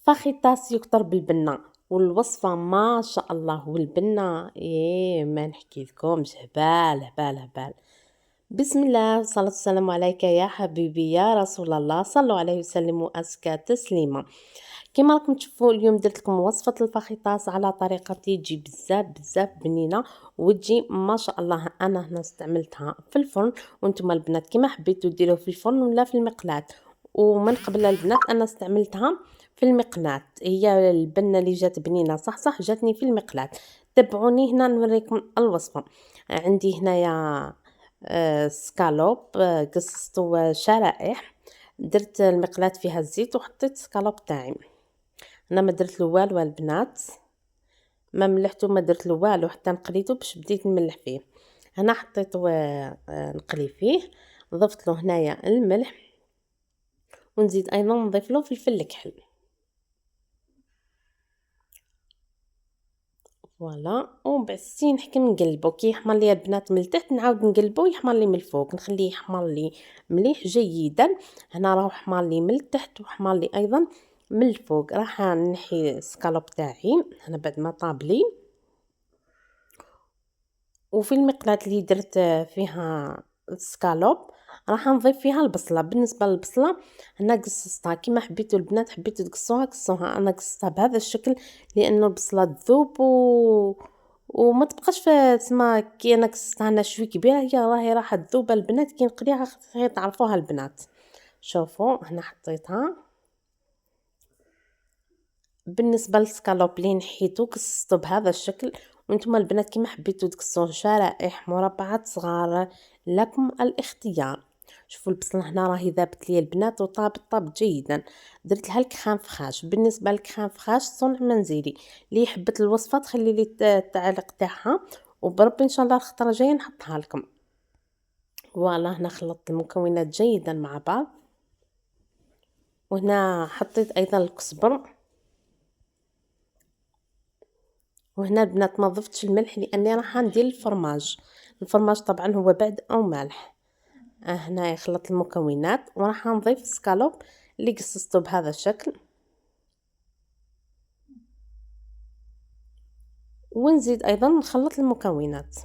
فخيطاس يكتر بالبنة، والوصفة ما شاء الله، والبنة ما نحكي لكمش، هبال هبال هبال. بسم الله والصلاة والسلام عليك يا حبيبي يا رسول الله، صلوا عليه وسلموا أزكى تسليما. كما راكم تشوفوا اليوم درت لكم وصفة الفخيطاس على طريقتي، تجي بزاف بزاف بنينة وتجي ما شاء الله. انا هنا استعملتها في الفرن، وانتم البنات كما حبيتوا ديروه في الفرن ولا في المقلاة. ومن قبل البنات انا استعملتها في المقلاة، هي البنة اللي جات بنينة صح صح جاتني في المقلاة. تبعوني هنا نوريكم الوصفة. عندي هنايا سكالوب، قصصته شرائح، درت المقلاة فيها الزيت وحطيت سكالوب تاعي. انا ما درت له والو البنات، ما ملحته ما درت له والو حتى نقليته باش بديت نملح فيه. هنا حطيته نقلي فيه، ضفت له هنايا الملح، ونزيد ايضا نضيف له فلفل الكحل. فوالا، ومن بعد نحكم نقلبو كي يحمر لي البنات من التحت نعاود نقلبو يحمر لي من الفوق، نخليه يحمر لي مليح جيدا. هنا راهو حمر لي من التحت وحمر لي ايضا من الفوق. راح نحي السكالوب تاعي هنا بعد ما طاب لي، وفي المقلاة اللي درت فيها السكالوب راح نضيف فيها البصله. بالنسبه للبصله انا قصصتها كيما حبيتوا البنات، حبيتوا تقصوها قصوها، انا قصتها بهذا الشكل لانه البصله تذوب وما تبقاش تسمى. كي انا قصتها انا شوي كبيره، هي راهي راح تذوب البنات كي نقليها تعرفوها البنات. شوفوا هنا حطيتها. بالنسبه للسكالوب اللي نحيتو قصصته بهذا الشكل، وانتم البنات كيما حبيتوا تقصوه شرائح مربعات صغار لكم الاختيار. شوفوا البصله هنا راهي ذابت لي البنات طابت جيدا. درت لها الكخان فخاش. بالنسبه للكخان فخاش صنع منزلي، اللي حبت الوصفه تخلي لي التعليق تاعها، وبربي ان شاء الله الخطره الجايه نحطها لكم. فوالا هنا خلطت المكونات جيدا مع بعض، وهنا حطيت ايضا الكزبر. وهنا البنات ما ضفتش الملح لاني راح ندير الفرماج طبعا هو بعد او ملح. هنا خلطت المكونات وراح نضيف السكالوب اللي قصصته بهذا الشكل، ونزيد ايضا نخلط المكونات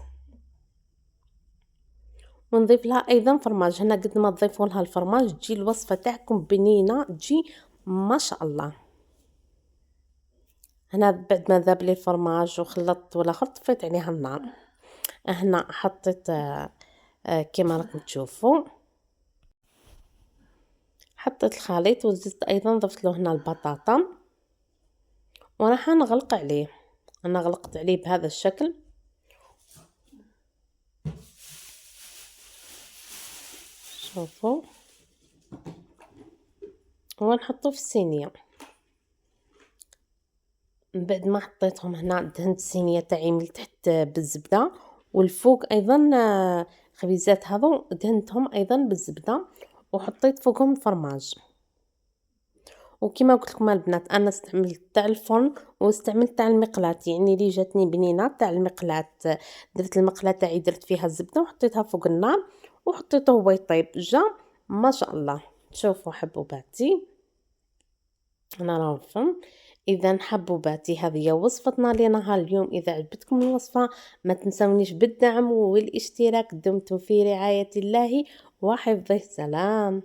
ونضيف لها ايضا فرماج. هنا قد ما تضيفوا لها الفرماج تجي الوصفه تاعكم بنينه، تجي ما شاء الله. هنا بعد ما ذاب لي الفرماج وخلطت والاخر طفيت عليها النار. هنا حطيت كما راكم تشوفوا حطيت الخليط، وزدت ايضا ضفت له هنا البطاطا وراح نغلق عليه. انا غلقت عليه بهذا الشكل. شوفوا ونحطه في الصينيه. من بعد ما حطيتهم هنا دهنت الصينيه تاعي من تحت بالزبده، والفوق ايضا خبيزات هذو دهنتهم ايضا بالزبده، وحطيت فوقهم الفرماج. وكما قلت لكم البنات انا استعملت تاع الفرن واستعملت تاع المقلاة، يعني اللي جاتني بنينه تاع المقلاة. درت المقلاة تاعي درت فيها الزبده وحطيتها فوق النار وحطيته هو يطيب، جا ما شاء الله. شوفوا حبوباتي انا راه الفرن. اذا حبوباتي هذه هي وصفتنا لنهار اليوم. اذا عجبتكم الوصفه ما تنسونيش بالدعم والاشتراك. دمتم في رعايه الله وحفظه. سلام.